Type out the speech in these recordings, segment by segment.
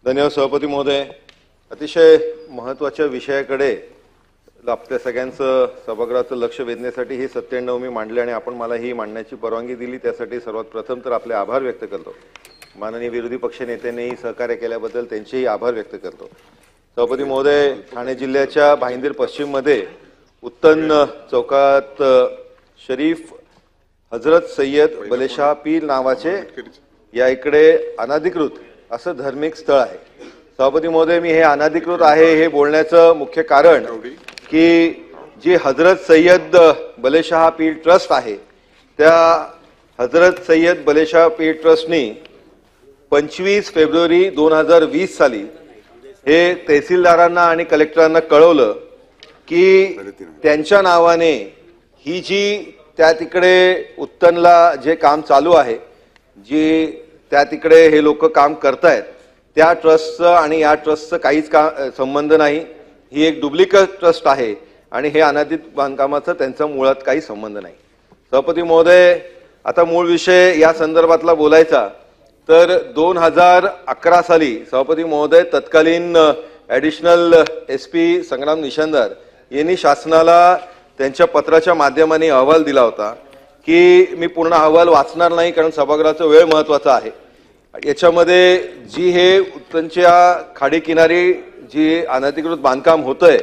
धन्यवाद सभापती महोदय. अतिशय महत्त्वाच्या विषयाकडे आपल्या सगळ्यांचं सभागृहाचं लक्ष वेधण्यासाठी ही 97 मी मांडले आणि आपण मला ही मांडण्याची परवानगी दिली, त्यासाठी सर्वात प्रथम तर आपले आभार व्यक्त करतो. माननीय विरोधी पक्ष नेत्यांनीही सहकार्य केल्याबद्दल त्यांचेही आभार व्यक्त करतो. सभापती महोदय, ठाणे जिल्ह्याच्या भाईंदर पश्चिममध्ये उत्तन चौकात शरीफ हजरत सय्यद बलेशाह पीर नावाचे या इकडे अनधिकृत असं धार्मिक स्थळ आहे. सभापती महोदय, मी हे अनधिकृत आहे हे बोलण्याचं मुख्य कारण की जी हजरत सय्यद बलेशाह पीर ट्रस्ट आहे, त्या हजरत सय्यद बलेशाह पीर ट्रस्टनी 25 फेब्रुवारी 2020 साली हे तहसीलदारांना आणि कलेक्टरांना कळवलं की त्यांच्या नावाने ही जी त्या तिकडे उत्तनला जे काम चालू आहे, जी त्या तिकडे हे लोक काम करतायत, त्या ट्रस्टचं आणि या ट्रस्टचं काहीच संबंध नाही. ही एक डुप्लिकेट ट्रस्ट आहे आणि हे अनधिकृत बांधकामाचा त्यांचा मुळात काही संबंध नाही. सभापती महोदय, आता मूळ विषय या संदर्भातला बोलायचा तर 2011 साली सभापती महोदय तत्कालीन ॲडिशनल SP संग्राम निशानदार यांनी शासनाला त्यांच्या पत्राच्या माध्यमाने अहवाल दिला होता की मी पूर्ण अहवाल वाचणार नाही कारण सभागृहाचा वेळ महत्त्वाचा आहे. याच्यामध्ये जी हे उत्तनच्या खाडीकिनारी जी अनधिकृत बांधकाम होतंय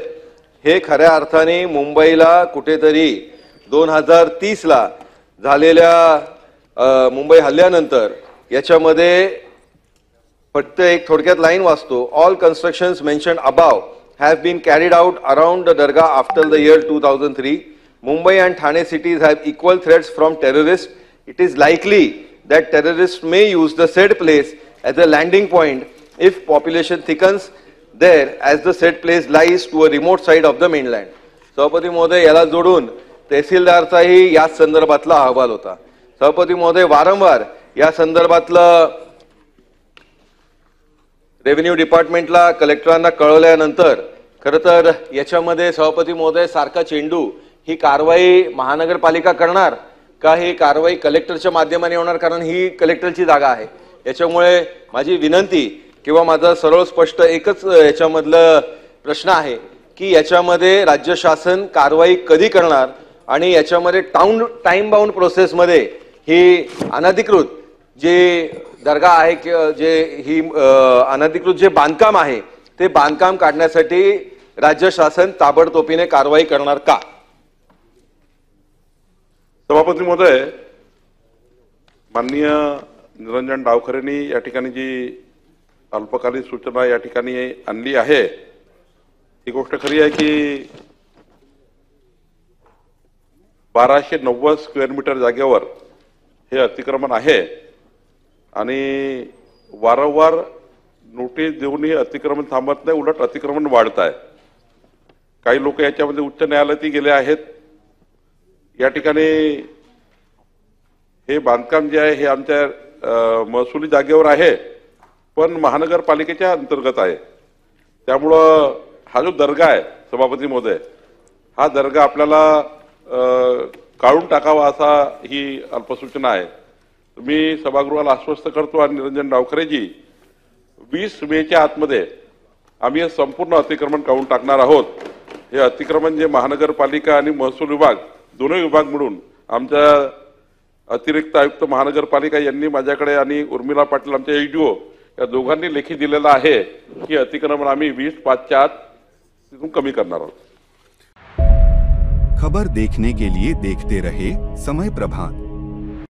हे खऱ्या अर्थाने मुंबईला कुठेतरी 2030 ला झालेल्या मुंबई हल्ल्यानंतर याच्यामध्ये फक्त एक थोडक्यात लाईन वाचतो. All constructions mentioned above have been carried out around the Dargah after the year 2003. Mumbai and Thane cities have equal threats from terrorists. It is likely that terrorists may use the said place as a landing point if population thickens there, as the said place lies to a remote side of the mainland. सभापती महोदय, याला जोडून तहसीलदारचाही या संदर्भातला अहवाल होता. सभापती महोदय, वारंवार या संदर्भातलं रेव्हेन्यू डिपार्टमेंटला कलेक्टरांना कळवल्यानंतर खरं तर याच्यामध्ये सभापती महोदय सारखा चेंडू ही कारवाई महानगरपालिका करणार का ही कारवाई कलेक्टरच्या माध्यमाने होणार, कारण ही कलेक्टरची जागा आहे. याच्यामुळे माझी विनंती किंवा माझा सरळ स्पष्ट एकच याच्यामधलं प्रश्न आहे की याच्यामध्ये राज्य शासन कारवाई कधी करणार आणि याच्यामध्ये टाइम बाउंड प्रोसेसमध्ये ही अनधिकृत जे दर्गा आहे की जे ही अनधिकृत जे बांधकाम आहे ते बांधकाम काढण्यासाठी राज्य शासन ताबडतोबीने कारवाई करणार का? सभापती महोदय, माननीय निरंजन डावखरेंनी या ठिकाणी जी अल्पकालीन सूचना या ठिकाणी आणली आहे ही गोष्ट खरी आहे की 1290 स्क्वेअर मीटर जागेवर हे अतिक्रमण आहे आणि वारंवार नोटीस देऊनही अतिक्रमण थांबत नाही, उलट अतिक्रमण वाढत आहे. काही लोक याच्यामध्ये उच्च न्यायालयातही गेले आहेत. या ठिकाणी हे बांधकाम जे आहे हे आमच्या महसुली जागेवर आहे पण महानगरपालिकेच्या अंतर्गत आहे. त्यामुळं हा जो दर्गा आहे सभापती महोदय, हा दर्गा आपल्याला काढून टाकावा असा ही अल्पसूचना आहे. मी सभागृहाला आश्वस्त करतो आणि निरंजन डावखरेजी 20 मेच्या आतमध्ये आम्ही हे संपूर्ण अतिक्रमण काढून टाकणार आहोत. हे अतिक्रमण जे महानगरपालिका आणि महसूल विभाग दोन्ही विभाग मिळून आमच्या अतिरिक्त आयुक्त महानगरपालिका यांनी माझ्याकडे आणि उर्मिला पाटील आमच्या EDO या दोघांनी लेखी दिलेला आहे की अतिक्रमण आम्ही 20/5 तिथून कमी करणार आहोत. खबर देखने के लिए देखते रहे समय प्रभात.